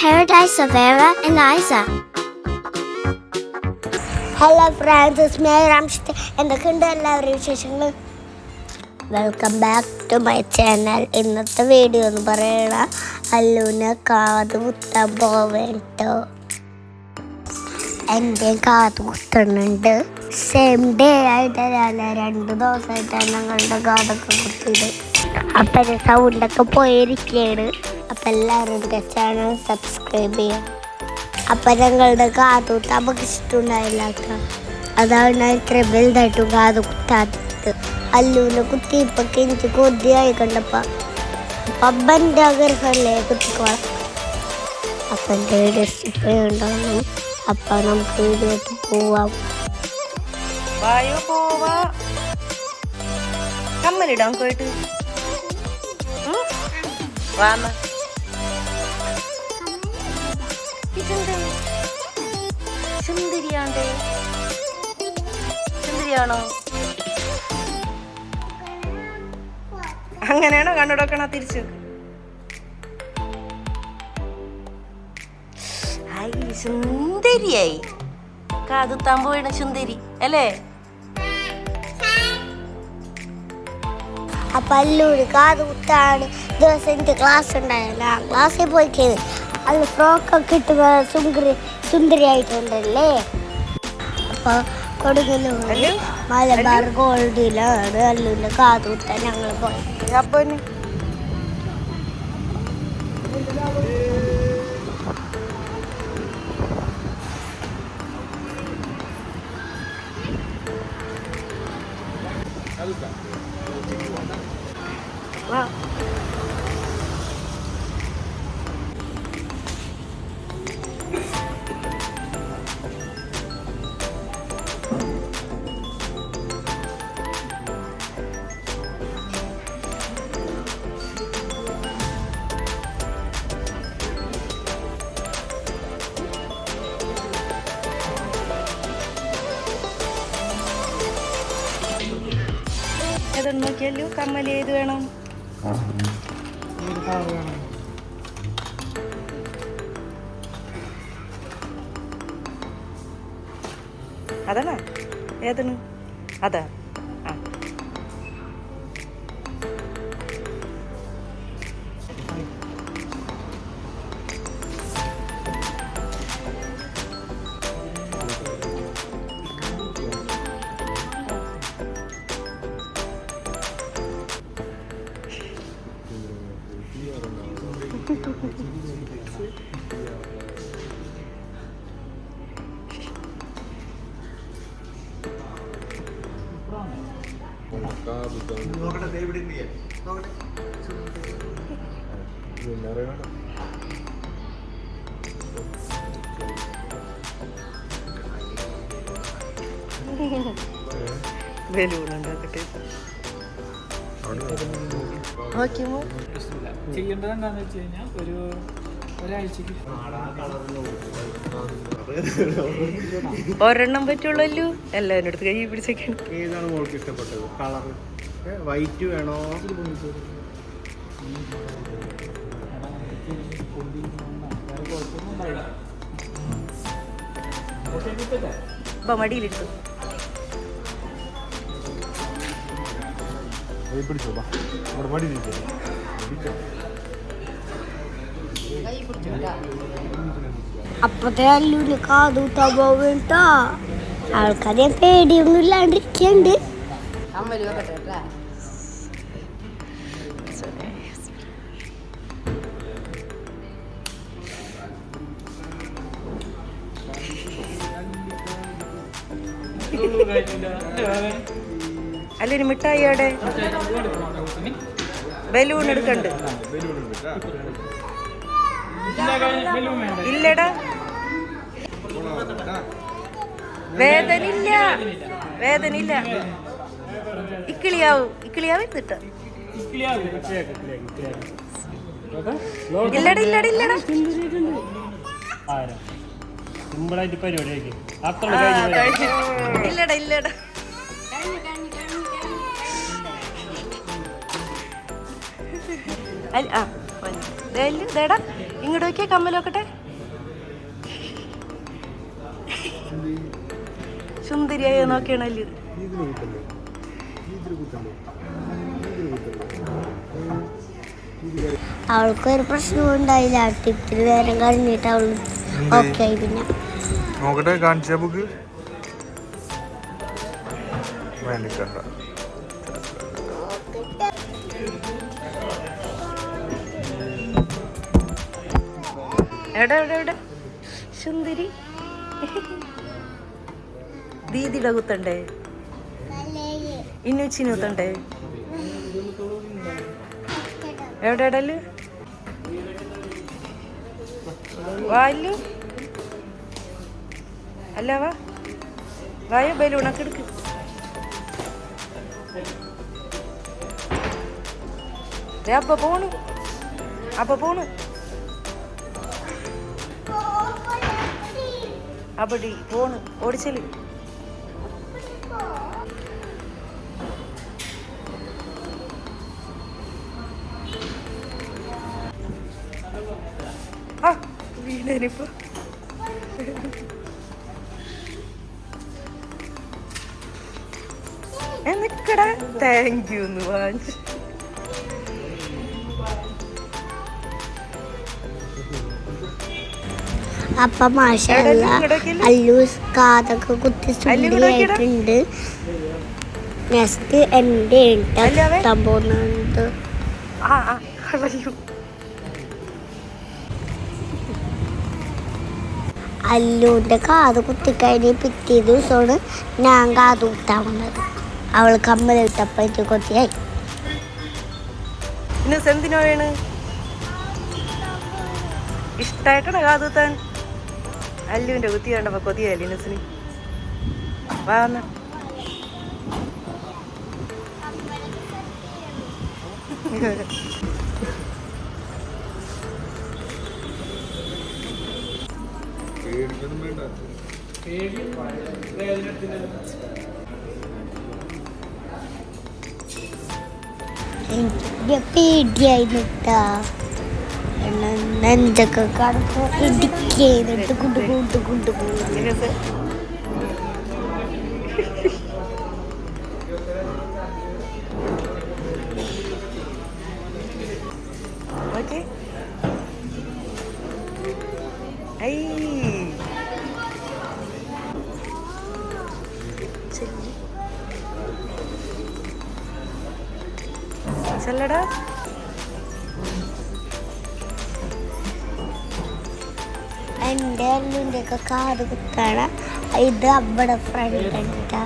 paradise of Vera and Isa. Hello friends, it's me Ramshit. എന്തൊക്കെയുണ്ട് എല്ലാവരും വിശേഷങ്ങൾ? Welcome back to my channel. ഇന്നത്തെ video എന്ന് പറയണ അല്ലുവിന് കാത് കുത്താൻ പോവേട്ടോ. എൻ്റെ കാത് കുത്തുന്നുണ്ട്. സെയിം ഡേ ആയിട്ടല്ല, 2 ദിവസമായിട്ടാണ് ഞങ്ങളുടെ കാതൊക്കെ കുത്തിയത്. അപ്പം സൗണ്ടൊക്കെ പോയിരിക്കുകയാണ്. അപ്പം എല്ലാവരും എൻ്റെ ചാനൽ സബ്സ്ക്രൈബ് ചെയ്യാം. അപ്പം ഞങ്ങളുടെ കാത് കുത്താൻ നമുക്ക് ഇഷ്ടമുണ്ടായില്ല. അതാണ് ഞാൻ ഇത്ര വലുതായിട്ടും കാത് കുത്താത്തത്. അല്ലുവിനെ കുത്തിയപ്പോൾ എനിക്ക് കൊതിയായി കണ്ടപ്പോൾ അപ്പൻ്റെ ആഗ്രഹമല്ലേ കുത്തിക്കോളാം. അപ്പൻ്റെ റെസിപ്പി ഉണ്ടാവും. അപ്പം നമുക്ക് വീഡിയോട്ട് പോവാം. കമ്മലിടാൻ പോയിട്ട് വാമ സുന്ദരിയാണ്ടേ, സുന്ദരിയാണോ? അങ്ങനെയാണോ കണ്ണുടക്കണ തിരിച്ചു? സുന്ദരിയായി കാതുത്താൻ പോയിണ സുന്ദരി അല്ലേ? അപ്പം അല്ലൂര് കാത് കുത്താണ് ദിവസം എനിക്ക് ക്ലാസ് ഉണ്ടായില്ല. ക്ലാസ്സിൽ പോയിക്കത് അല്ല ഫ്രോക്കൊക്കെ ഇട്ട് സുന്ദരിയായിട്ടുണ്ടല്ലേ. അപ്പോൾ കൊടുങ്ങല്ലൂർ മലബാർ ഗോൾഡിലാണ് അല്ലൂരിൻ്റെ കാത് കുത്താൻ ഞങ്ങൾ പോയി. അപ്പന് ഏതൊന്ന് നോക്കിയല്ലോ. കമ്മൽ ഏത് വേണം? അതാണോ? ഏതാണ്? അതാ. ബലൂൺ ഉണ്ടാക്കട്ടെ. ചെയ്യേണ്ടത് എന്താണെന്ന് വെച്ച് കഴിഞ്ഞാൽ ഒരാഴ്ചക്ക് ഒരെണ്ണം പറ്റുള്ളൂ. എല്ലാവരുടെ അടുത്ത് കൈ പിടിച്ചേക്കാണ്. ഏതാണ് മോൾക്ക് ഇഷ്ടപ്പെട്ടത്? കളർ വൈറ്റ് വേണോ? ഇപ്പൊ മടിയിലിരുത്തു. അപ്പത്തെ അല്ലൂര് കാത് കുത്താൻ പോവേണ്ട. ആൾക്കാരെ പേടിയൊന്നും ഇല്ലാണ്ടിരിക്കണ്ട്. അല്ലൊരു മിഠായിയുടെ ബലൂൺ എടുക്കണ്ട്. ഇല്ലടാ, വേദനില്ല. ഇക്കിളിയാവും ഇത്തിട്ട്. ഇല്ലടാ. സിമ്പിളായിട്ട് പരിപാടിയാക്കി. ഇല്ലടാ. ഇതേടാ ഇങ്ങോട്ട് നോക്കിയാ കമ്മൽ നോക്കട്ടെ. സുന്ദരിയായ നോക്കിയാണല്ലോ. അവൾക്കൊരു പ്രശ്നവും ഉണ്ടായില്ല. ഇത്തിരി നേരം കഴിഞ്ഞിട്ട് അവൾ ഓക്കെ ആയി. പിന്നെ നോക്കട്ടെ, കാണിച്ച ബുക്ക് വേണ്ടിക്കണ്ട. എവിടെ എവിടെ എവിടെ സുന്ദരി ദീദിയുടെ കുത്തണ്ടേ, ഇന്നുച്ചിന് കുത്തണ്ടേ? എവിടെ ഇടല് വായു അല്ല വാ വായ ബലൂണൊക്കെ എടുക്ക്. അപ്പ പോണ് അപ്പടി പോണ് ഓടിച്ചല്. ആ വീണനിപ്പോ നിക്കടാ. താങ്ക് യു എന്ന് വാങ്ങിച്ചു. അപ്പൊ മാഷല്ല അല്ലൂസ് കാതൊക്കെ കുത്തി സുന്ദരിയായിട്ടുണ്ട്. നെക്സ്റ്റ് എന്റെ എത്താൻ പോകുന്നത്. അല്ലുവിന്റെ കാത് കുത്തിക്കഴിഞ്ഞ് പിറ്റേ ദിവസമാണ് ഞാൻ കാത് കുത്താൻ വന്നത്. അവൾ കമ്മൽ ഇട്ടപ്പോ എനിക്ക് കൊത്തിയായി. എന്തിനോ വേണ് ഇഷ്ടായിട്ടാണ് കാത് കുത്താൻ. അല്ലുവിന്റെ കുത്തി കണ്ടപ്പോ കൊതിയല്ലേ ഇനസിന്. വാന്ന എനിക്ക് പേടിയായി നിട്ടാ. നെഞ്ചൊക്കെ കടന്ന് ഇടിക്കുന്നിട്ട് കൊണ്ടുപോകും. ചെല്ലടാ. എൻ്റെ അല്ലുൻ്റെ ഒക്കെ കാത് കുത്താണ. ഇത് അവിടെ ഫ്രണ്ട് എന്താ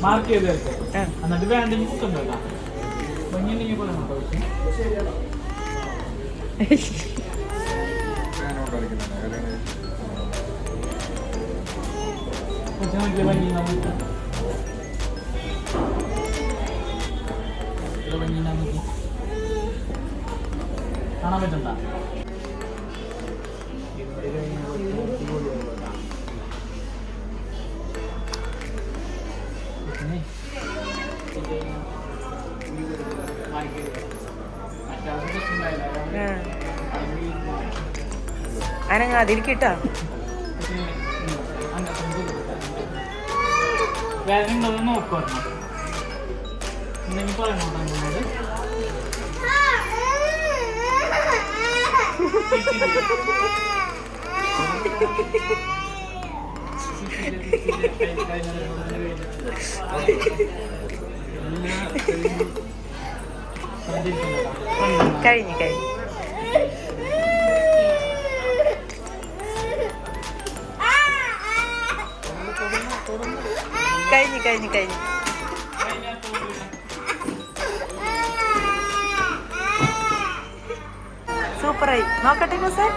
മാർക്ക് ചെയ്ത് എന്നിട്ട് വേണ്ടെങ്കിൽ കുത്തുണ്ടല്ലോ. ഭംഗിയുണ്ടെങ്കിൽ പറയാം. കാണാൻ പറ്റണ്ട. അനങ്ങാതിരിക്കട്ടാ. വേദന ഉണ്ടോന്ന് നോക്കുവായിരുന്നു. എന്തെങ്കിലും പറയണോട്ട് കഴിഞ്ഞു സൂപ്പറായി. നോക്കട്ടെ സാർ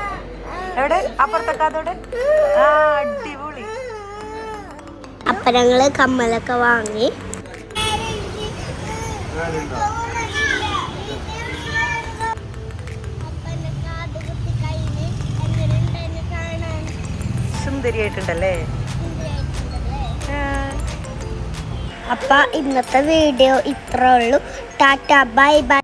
എവിടെ അപ്പുറത്തേക്കാതോടെ. ആ അടിപൊളി. അപ്പൊ ഞങ്ങള് കമ്മലൊക്കെ വാങ്ങി. സുന്ദരിയായിട്ടുണ്ടല്ലേ. അപ്പൊ ഇന്നത്തെ വീഡിയോ ഇത്രേ ഉള്ളൂ. Tata bye bye.